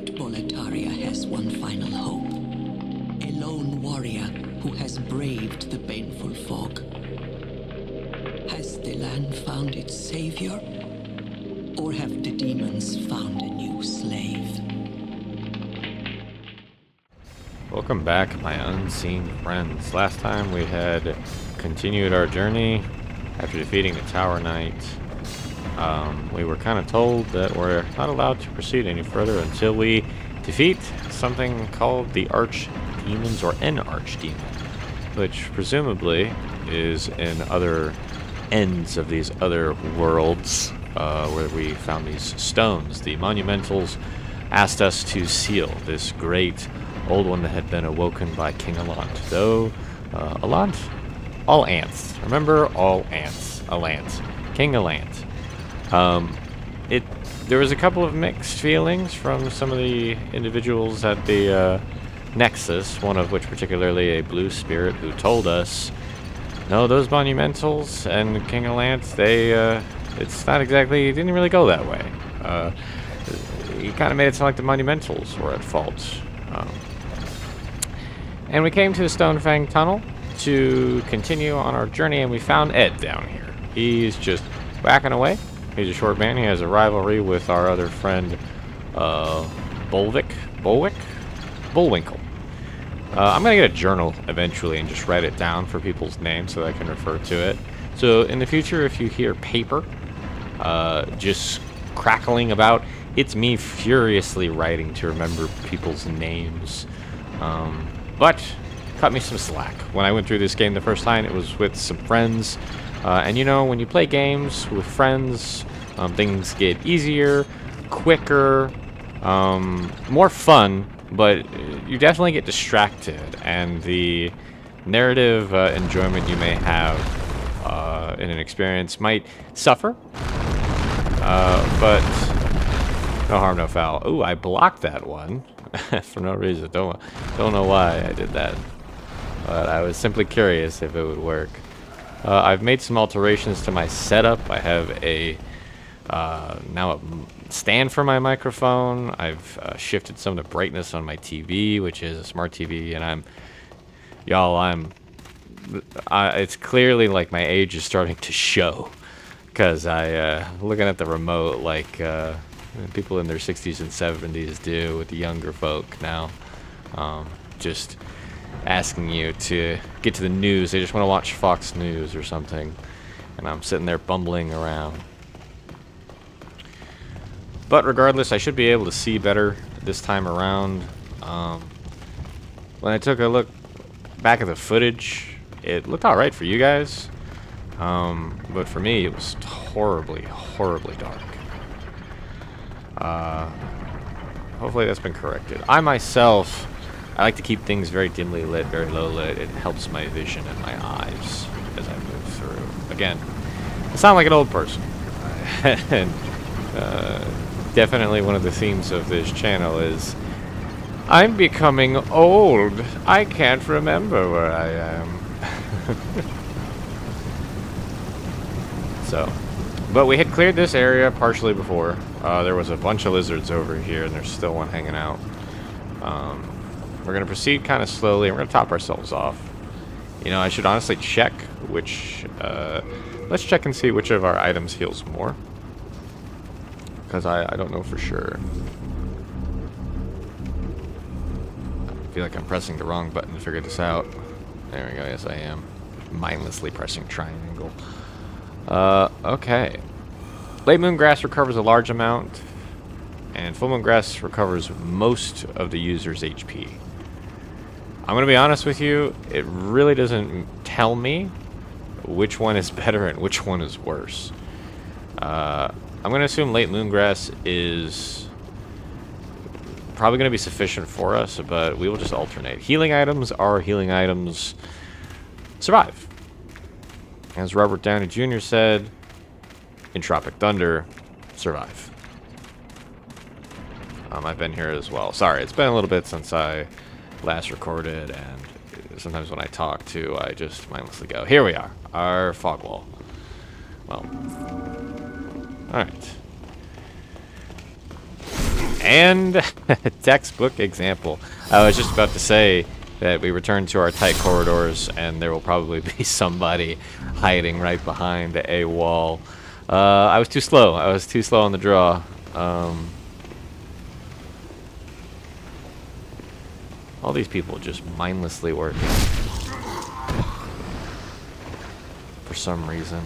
But Boletaria has one final hope. A lone warrior who has braved the baneful fog. Has the land found its savior? Or have the demons found a new slave? Welcome back, my unseen friends. Last time we had continued our journey after defeating the Tower Knight. We were kind of told that we're not allowed to proceed any further until we defeat something called the Archdemons, or an Archdemon, which presumably is in other ends of these other worlds where we found these stones. The Monumentals asked us to seal this great old one that had been awoken by King Alant. Though, Alant? All ants. Remember, all ants. Alant. King Alant. There was a couple of mixed feelings from some of the individuals at the Nexus, one of which particularly a blue spirit who told us, no, those Monumentals and King Alant, it's not exactly, it didn't really go that way. He kind of made it sound like the Monumentals were at fault. And we came to the Stonefang Tunnel to continue on our journey, and we found Ed down here. He's just whacking away. He's a short man. He has a rivalry with our other friend, Bullwinkle. I'm going to get a journal eventually and just write it down for people's names so that I can refer to it. So in the future, if you hear paper just crackling about, it's me furiously writing to remember people's names. But cut me some slack. When I went through this game the first time, it was with some friends. And you know, when you play games with friends, things get easier, quicker, more fun, but you definitely get distracted. And the narrative enjoyment you may have in an experience might suffer. But no harm, no foul. Ooh, I blocked that one. For no reason. Don't know why I did that. But I was simply curious if it would work. I've made some alterations to my setup. I have a now a stand for my microphone. I've shifted some of the brightness on my TV, which is a smart TV, and it's clearly like my age is starting to show, because looking at the remote like people in their 60s and 70s do with the younger folk now. Just asking you to get to the news. They just want to watch Fox News or something. And I'm sitting there bumbling around. But regardless, I should be able to see better this time around. When I took a look back at the footage, it looked alright for you guys. But for me, it was horribly, horribly dark. Hopefully that's been corrected. I myself, I like to keep things very dimly lit, very low lit. It helps my vision and my eyes as I move through. Again, I sound like an old person. And definitely one of the themes of this channel is, I'm becoming old. I can't remember where I am. So, but we had cleared this area partially before. There was a bunch of lizards over here, and there's still one hanging out. We're going to proceed kind of slowly, and we're going to top ourselves off. You know, I should honestly check which... let's check and see which of our items heals more. Because I don't know for sure. I feel like I'm pressing the wrong button to figure this out. There we go, yes I am. Mindlessly pressing triangle. Okay. Late moon grass recovers a large amount, and full moon grass recovers most of the user's HP. I'm going to be honest with you, it really doesn't tell me which one is better and which one is worse. I'm going to assume late moon grass is probably going to be sufficient for us, but we will just alternate. Healing items are healing items. Survive. As Robert Downey Jr. said, in Tropic Thunder, survive. I've been here as well. Sorry, it's been a little bit since I last recorded, and sometimes when I talk too, I just mindlessly go. Here we are, our fog wall. Well, alright. And textbook example. I was just about to say that we return to our tight corridors, and there will probably be somebody hiding right behind a wall. I was too slow. I was too slow on the draw. All these people just mindlessly working. For some reason.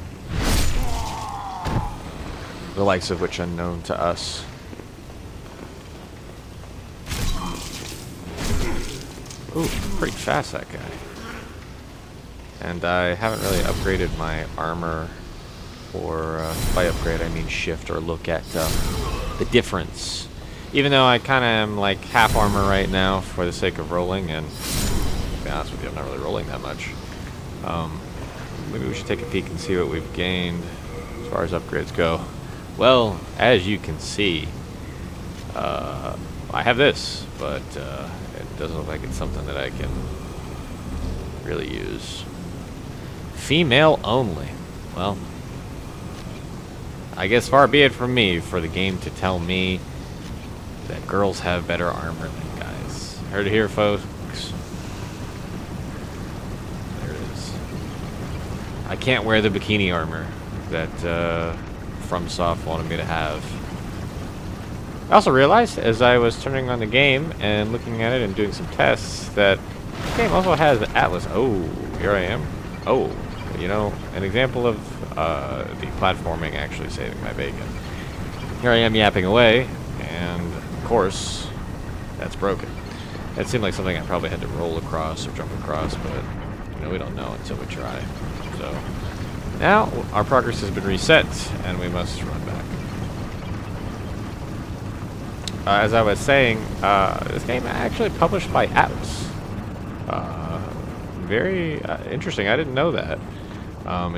The likes of which unknown to us. Ooh, pretty fast, that guy. And I haven't really upgraded my armor, or by upgrade I mean shift or look at the difference. Even though I kind of am like half armor right now for the sake of rolling, and to be honest with you, I'm not really rolling that much. Maybe we should take a peek and see what we've gained as far as upgrades go. Well, as you can see, I have this, but it doesn't look like it's something that I can really use. Female only. Well, I guess far be it from me for the game to tell me that girls have better armor than guys. Heard it here, folks. There it is. I can't wear the bikini armor that FromSoft wanted me to have. I also realized as I was turning on the game and looking at it and doing some tests that the game also has Atlas. Oh, here I am. Oh, you know, an example of the platforming actually saving my bacon. Here I am yapping away, and of course, that's broken. That seemed like something I probably had to roll across or jump across, but you know, we don't know until we try. So now our progress has been reset, and we must run back. As I was saying, this game actually published by Atlas. Very interesting. I didn't know that. I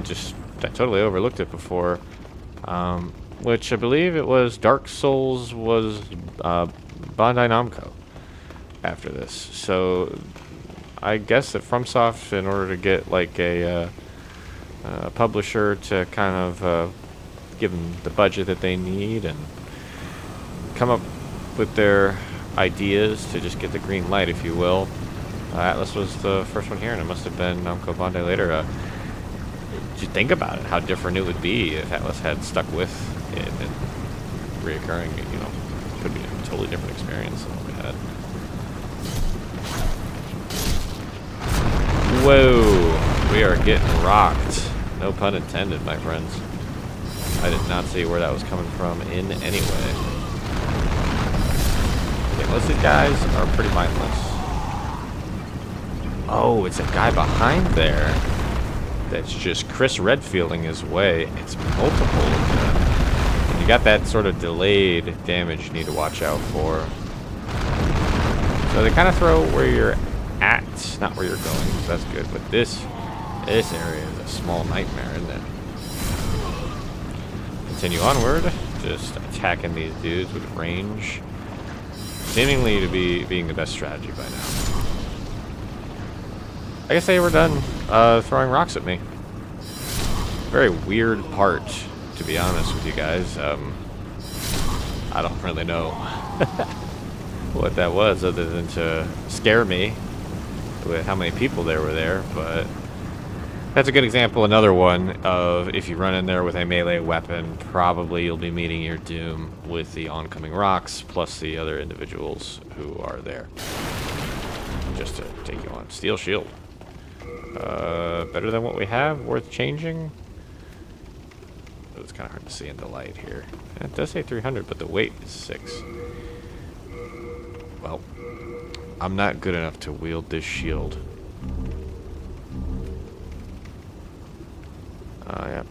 totally overlooked it before. Which I believe it was Dark Souls was Bandai Namco after this. So I guess that FromSoft, in order to get like a publisher to kind of give them the budget that they need and come up with their ideas to just get the green light, if you will. Atlas was the first one here, and it must have been Namco Bandai later. Just think about it, how different it would be if Atlas had stuck with it and reoccurring. You know, could be a totally different experience than what we had. Whoa, we are getting rocked. No pun intended, my friends. I did not see where that was coming from in any way. Okay, most of these guys are pretty mindless. Oh, it's a guy behind there that's just Chris Redfielding his way. It's multiple of them. And you got that sort of delayed damage you need to watch out for. So they kind of throw where you're at, not where you're going, so that's good. But this area is a small nightmare, isn't it? Continue onward, just attacking these dudes with range. Seemingly to be being the best strategy by now. I guess they were done throwing rocks at me. Very weird part, to be honest with you guys. I don't really know what that was other than to scare me with how many people there were there, but that's a good example, another one, of if you run in there with a melee weapon, probably you'll be meeting your doom with the oncoming rocks, plus the other individuals who are there. Just to take you on. Steel shield. Better than what we have, worth changing. Oh, it's kind of hard to see in the light here. It does say 300, but the weight is 6. Well, I'm not good enough to wield this shield. Yeah.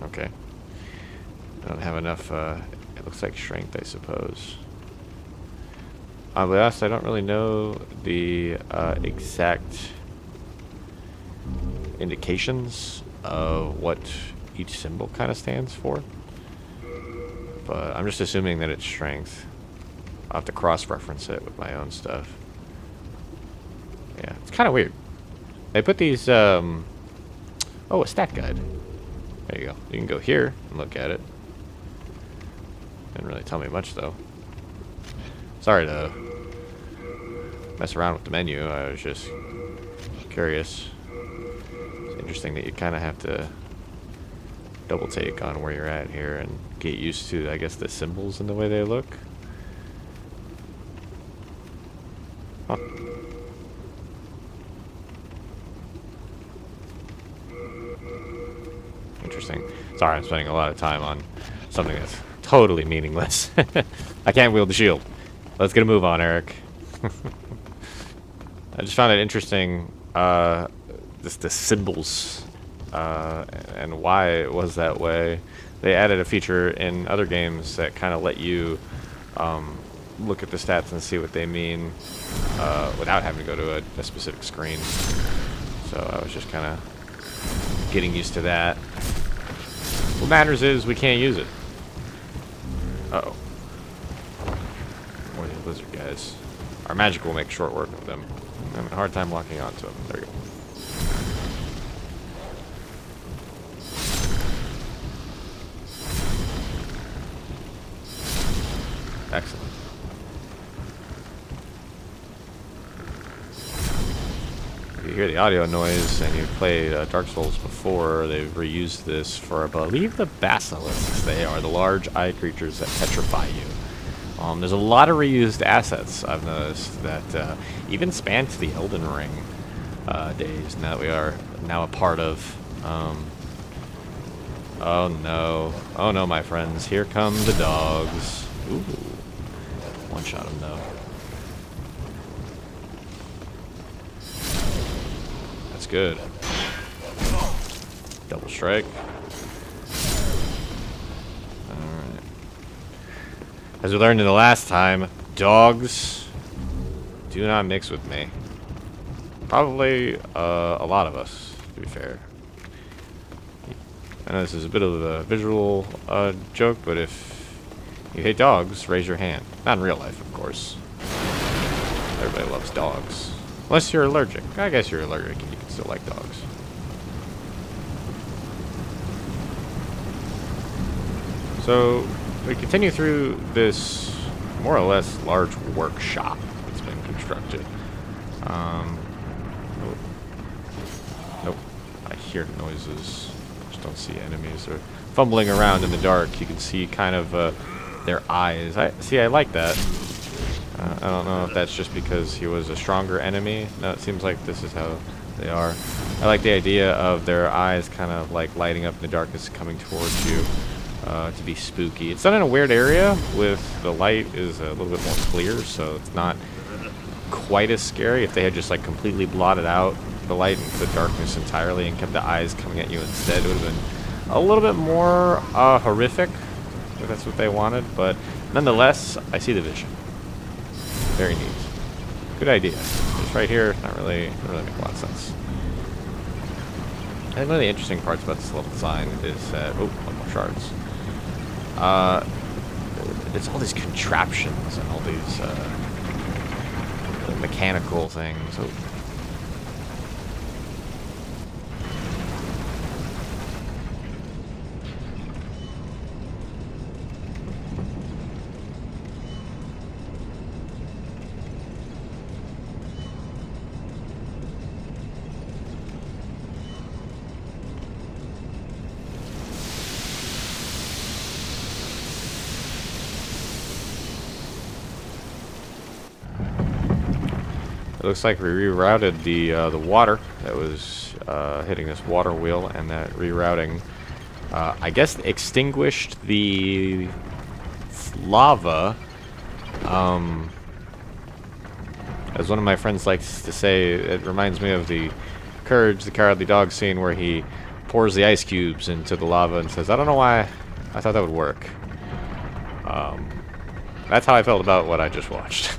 Okay. I don't have enough, it looks like strength, I suppose. But I don't really know the exact indications of what each symbol kind of stands for. But I'm just assuming that it's strength. I'll have to cross-reference it with my own stuff. Yeah, it's kind of weird. They put these, oh, a stat guide. There you go. You can go here and look at it. Didn't really tell me much, though. Sorry to mess around with the menu. I was just curious. It's interesting that you kind of have to double take on where you're at here and get used to, I guess, the symbols and the way they look. Huh. Interesting. Sorry, I'm spending a lot of time on something that's totally meaningless. I can't wield the shield. Let's get a move on, Eric. I just found it interesting, just the symbols, and why it was that way. They added a feature in other games that kind of let you look at the stats and see what they mean without having to go to a specific screen. So I was just kind of getting used to that. What matters is we can't use it. Uh-oh. More of these lizard guys. Our magic will make short work of them. I'm having a hard time locking onto them. There we go. Excellent. If you hear the audio noise and you've played Dark Souls before, they've reused this for, I believe, the basilisks. They are the large eye creatures that petrify you. There's a lot of reused assets I've noticed that even span to the Elden Ring days now that we are now a part of. Oh no, my friends, here come the dogs. Ooh, one shot him though. That's good. Double strike. As we learned in the last time, dogs do not mix with me. Probably a lot of us, to be fair. I know this is a bit of a visual joke, but if you hate dogs, raise your hand. Not in real life, of course. Everybody loves dogs. Unless you're allergic. I guess you're allergic and you can still like dogs. So we continue through this more or less large workshop that's been constructed. Nope. I hear noises. Just don't see enemies. They're fumbling around in the dark. You can see kind of their eyes. I like that. I don't know if that's just because he was a stronger enemy. No, it seems like this is how they are. I like the idea of their eyes kind of like lighting up in the darkness coming towards you. To be spooky. It's done in a weird area with the light is a little bit more clear, so it's not quite as scary. If they had just like completely blotted out the light and the darkness entirely and kept the eyes coming at you instead, it would have been a little bit more horrific, if that's what they wanted. But nonetheless, I see the vision. Very neat. Good idea. Just right here, not really make a lot of sense. I think one of the interesting parts about this level design is that one more shards. It's all these contraptions and all these mechanical things. Oh. It looks like we rerouted the water that was hitting this water wheel, and that rerouting, I guess, extinguished the lava. As one of my friends likes to say, it reminds me of the Courage the Cowardly Dog scene where he pours the ice cubes into the lava and says, "I don't know why I thought that would work." That's how I felt about what I just watched.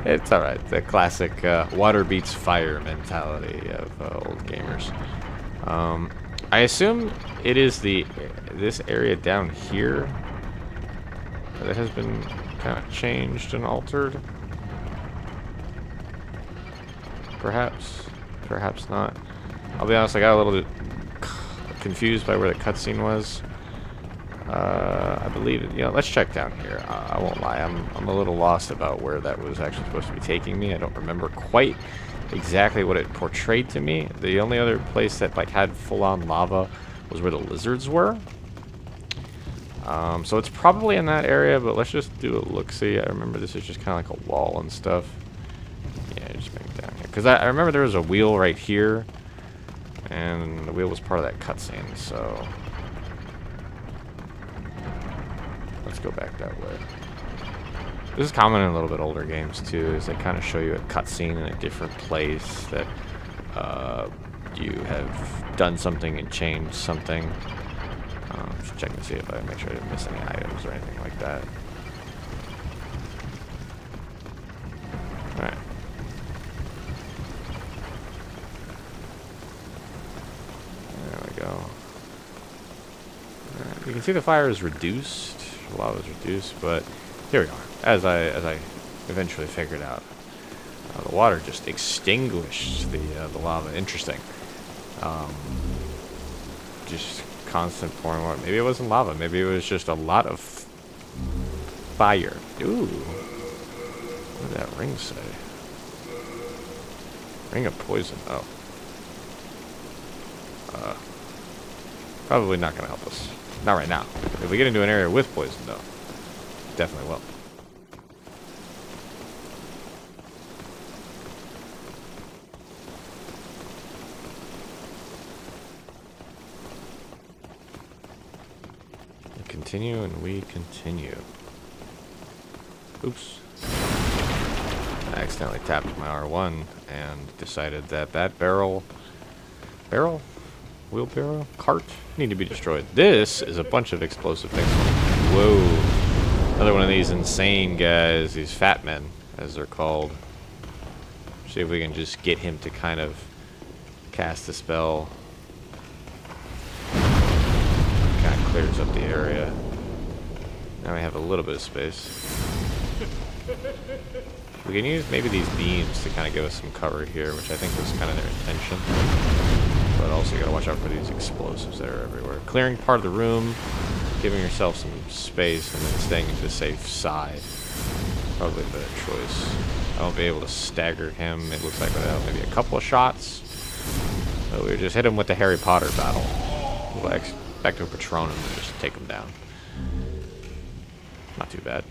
It's alright. The classic water beats fire mentality of old gamers. I assume it is this area down here that has been kind of changed and altered. Perhaps. Perhaps not. I'll be honest, I got a little bit confused by where the cutscene was. I believe it. You know, let's check down here. I won't lie. I'm a little lost about where that was actually supposed to be taking me. I don't remember quite exactly what it portrayed to me. The only other place that like had full-on lava was where the lizards were. So it's probably in that area, but let's just do a look-see. I remember this is just kind of like a wall and stuff. Yeah, just bring it down here. Because I remember there was a wheel right here, and the wheel was part of that cutscene, so... Let's go back that way. This is common in a little bit older games, too, is they kind of show you a cutscene in a different place that you have done something and changed something. Just check to see if I make sure I didn't miss any items or anything like that. Alright. There we go. Alright, you can see the fire is reduced. The lava is reduced, but here we are. As I eventually figured out. The water just extinguished the lava. Interesting. Just constant pouring water. Maybe it wasn't lava. Maybe it was just a lot of fire. Ooh. What did that ring say? Ring of poison. Oh. Probably not going to help us. Not right now. If we get into an area with poison, though, definitely will. Continue, and we continue. Oops. I accidentally tapped my R1 and decided that that wheelbarrow, cart, need to be destroyed. This is a bunch of explosive things. Whoa. Another one of these insane guys, these fat men, as they're called. See if we can just get him to kind of cast a spell. Kind of clears up the area. Now we have a little bit of space. We can use maybe these beams to kind of give us some cover here, which I think was kind of their intention. But also you gotta watch out for these explosives that are everywhere. Clearing part of the room, giving yourself some space, and then staying to the safe side. Probably a better choice. I won't be able to stagger him, it looks like, without maybe a couple of shots. So we just hit him with the Harry Potter battle. We'll back to a Patronum and just take him down. Not too bad.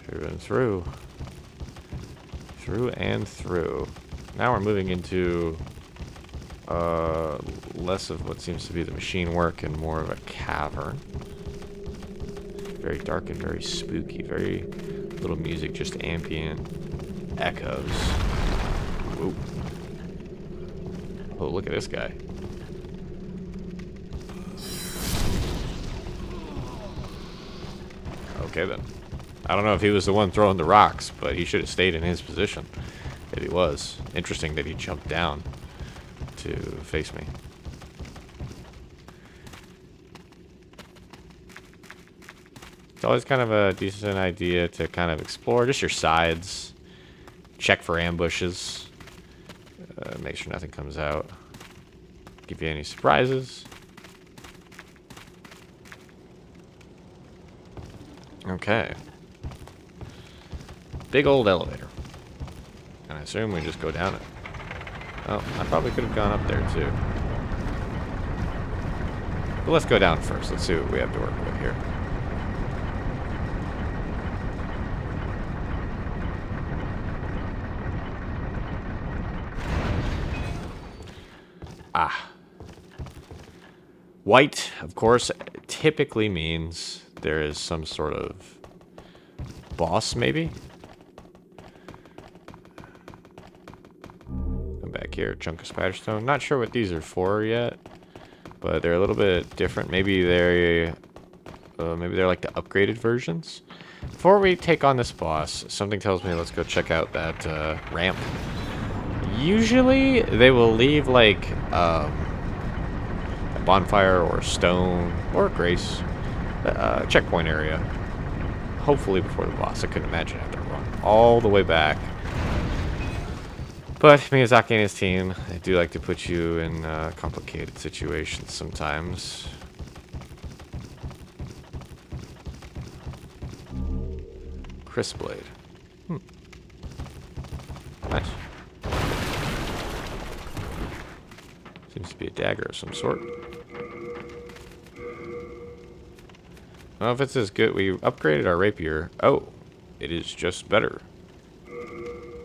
Through and through. Through and through. Now we're moving into less of what seems to be the machine work and more of a cavern. Very dark and very spooky. Very little music, just ambient echoes. Whoa. Oh, look at this guy. Okay then. I don't know if he was the one throwing the rocks, but he should have stayed in his position. If he was. Interesting that he jumped down to face me. It's always kind of a decent idea to kind of explore just your sides. Check for ambushes. Make sure nothing comes out. Give you any surprises. Okay. Big old elevator. And I assume we just go down it. Oh, I probably could have gone up there too. But let's go down first. Let's see what we have to work with here. Ah. White, of course, typically means there is some sort of boss, maybe? Come back here, chunk of spiderstone. Not sure what these are for yet, but they're a little bit different. Maybe they're like the upgraded versions. Before we take on this boss, something tells me let's go check out that ramp. Usually, they will leave like a bonfire or a stone or a grace checkpoint area. Hopefully before the boss. I couldn't imagine I have to run all the way back But Miyazaki and his team, they do like to put you in complicated situations sometimes. Crisp blade. Nice. Seems to be a dagger of some sort. I don't know if it's as good. We upgraded our rapier. Oh, it is just better.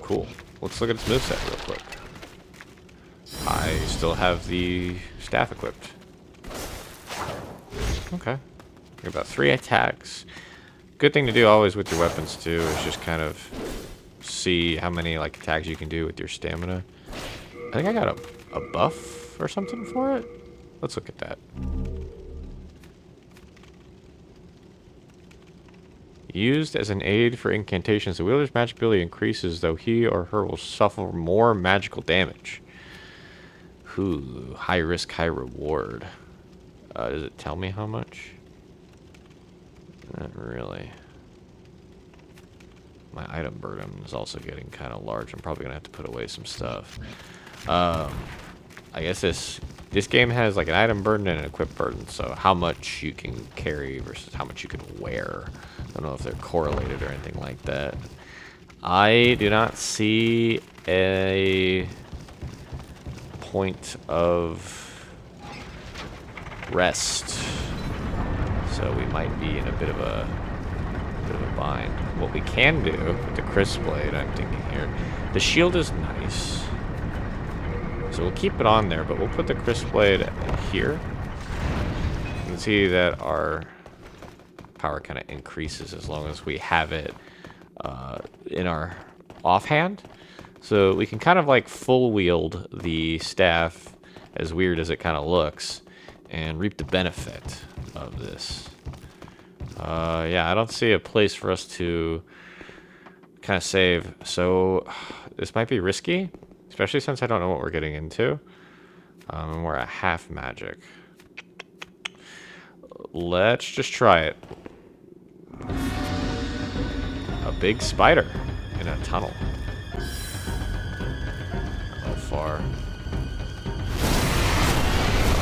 Cool. Let's look at its moveset real quick. I still have the staff equipped. Okay. About 3 attacks. Good thing to do always with your weapons too is just kind of see how many like attacks you can do with your stamina. I think I got a buff or something for it. Let's look at that. Used as an aid for incantations, the wielder's magic ability increases, though he or her will suffer more magical damage. Ooh, high risk, high reward. Does it tell me how much? Not really. My item burden is also getting kind of large. I'm probably gonna have to put away some stuff. I guess this game has like an item burden and an equip burden, so how much you can carry versus how much you can wear. I don't know if they're correlated or anything like that. I do not see a point of rest, so we might be in a bit of a bind. What we can do with the crisp blade, I'm thinking here, the shield is nice. So we'll keep it on there, but we'll put the crisp blade here. You can see that our power kind of increases as long as we have it in our offhand. So we can kind of like full wield the staff, as weird as it kind of looks, and reap the benefit of this. Yeah, I don't see a place for us to kind of save. So this might be risky. Especially since I don't know what we're getting into. And we're at half magic. Let's just try it. A big spider in a tunnel. How far?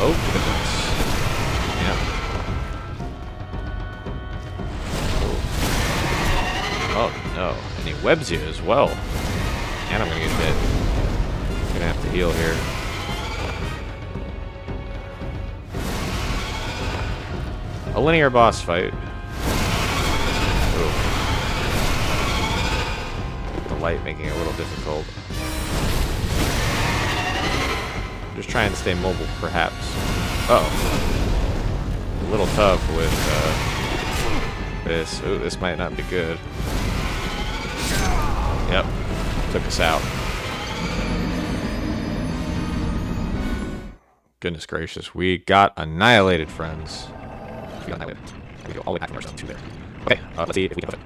Oh, goodness. Yeah. Oh, no. And he webs you as well. And I'm going to get hit. Gonna have to heal here. A linear boss fight. Ooh. The light making it a little difficult. Just trying to stay mobile, perhaps. Uh-oh. A little tough with this. Ooh, this might not be good. Yep. Took us out. Goodness gracious, we got annihilated, friends. We got annihilated. We go all the way back from ourselves to there. Okay, let's see if we can push it.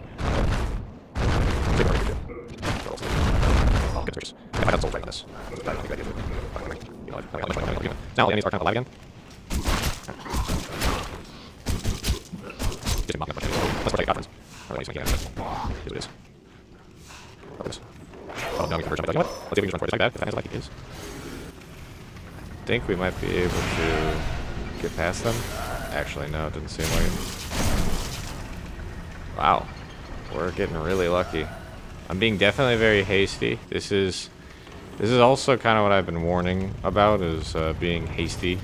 Oh, goodness gracious. I got souls right on this. Now all the enemies are kind of alive again. Just mocking up. Let's protect our friends. Our enemies can't. Here's what it is. Oh, no, we can hurt somebody. You know what? Let's see if we can just run for it. It's like that. If that is like it is. I think we might be able to get past them. Actually, no, it didn't seem like it. Wow. We're getting really lucky. I'm being definitely very hasty. This is also kind of what I've been warning about, is being hasty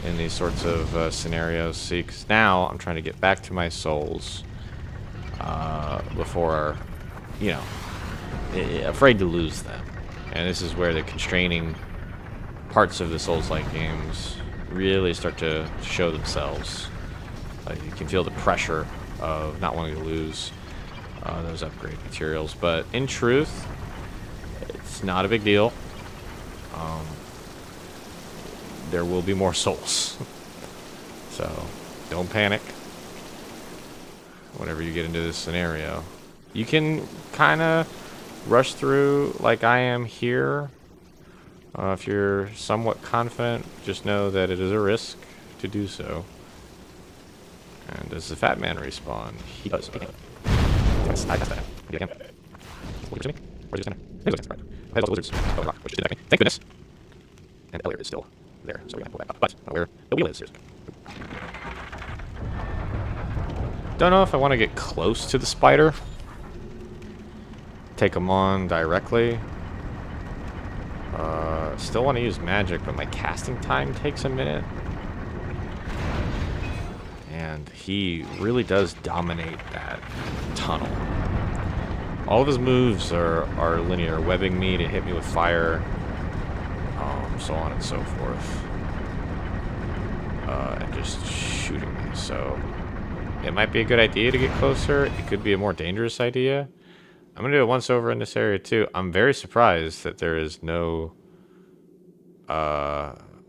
in these sorts of scenarios. See, because now I'm trying to get back to my souls before, you know, afraid to lose them. And this is where the constraining parts of the Souls-like games really start to show themselves. You can feel the pressure of not wanting to lose those upgrade materials, but in truth, it's not a big deal. There will be more souls, so don't panic whenever you get into this scenario. You can kind of rush through like I am here. If you're somewhat confident, just know that it is a risk to do so. And does the fat man respawn? He does. Okay. Yes, I got that. Again. Will you see me? Where's your center? Here's the center. head of lizards. Oh, rock, which didn't affect me. Thank goodness. And Elliot is still there, so we gotta pull back up. But where the wheel is, seriously. Don't know if I want to get close to the spider. Take him on directly. Still want to use magic, but my casting time takes a minute. And he really does dominate that tunnel. All of his moves are linear, webbing me to hit me with fire, so on and so forth. And just shooting me, so it might be a good idea to get closer. It could be a more dangerous idea. I'm going to do it once over in this area too. I'm very surprised that there is no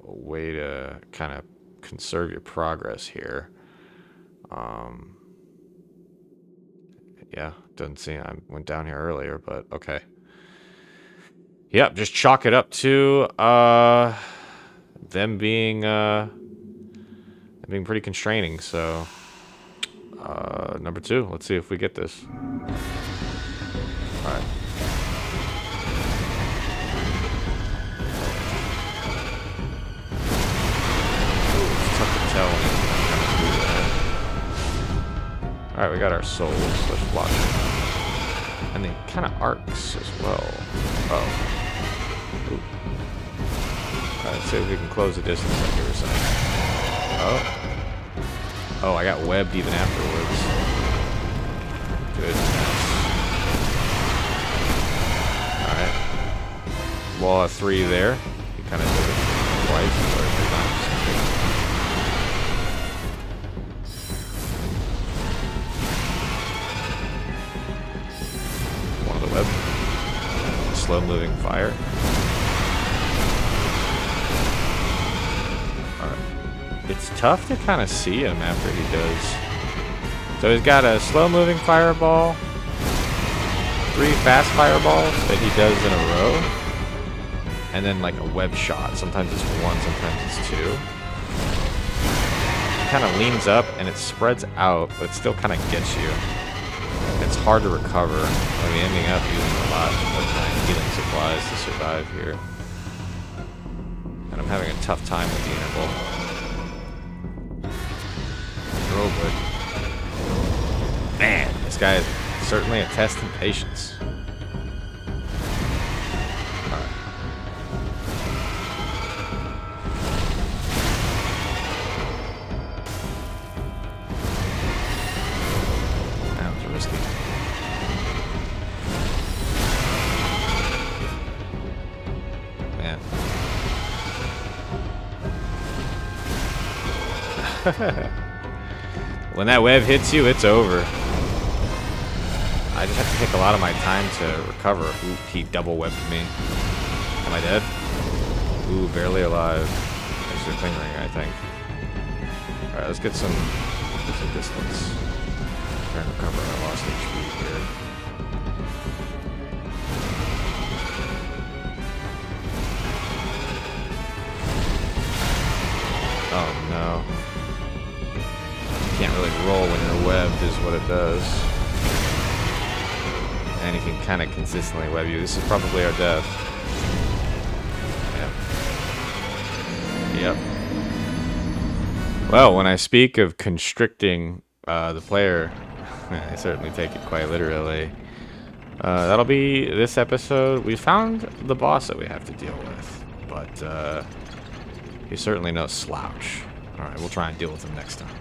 way to kind of conserve your progress here. Yeah, doesn't seem I went down here earlier, but okay. Yep, just chalk it up to them being pretty constraining. So number 2, let's see if we get this. All right. It's tough to tell when you kind of do that. All right, we got our souls. Let's block it. And they kind of arcs as well. Oh. Ooh. All right, let's see if we can close the distance like you were saying. Oh. Oh, I got webbed even afterwards. Goodness. Alright. Wall of 3 there. He kind of did it twice or 3 times. One of the web. Slow moving fire. It's tough to kind of see him after he does. So he's got a slow-moving fireball, 3 fast fireballs that he does in a row, and then like a web shot. Sometimes it's 1, sometimes it's 2. It kind of leans up and it spreads out, but it still kind of gets you. It's hard to recover. I'll be ending up using a lot of my healing supplies to survive here. And I'm having a tough time with the interval. Man, this guy is certainly a test in patience. Alright. That was risky. Man. When that web hits you, it's over. I just have to take a lot of my time to recover. Ooh, he double webbed me. Am I dead? Ooh, barely alive. There's a clean ring, I think. Alright, let's get some distance. Try and recover our lost HP here. Oh no. Can't really roll when you're webbed is what it does. And he can kind of consistently web you. This is probably our death. Yep. Yep. Well, when I speak of constricting the player, I certainly take it quite literally. That'll be this episode. We found the boss that we have to deal with, but he's certainly no slouch. Alright, we'll try and deal with him next time.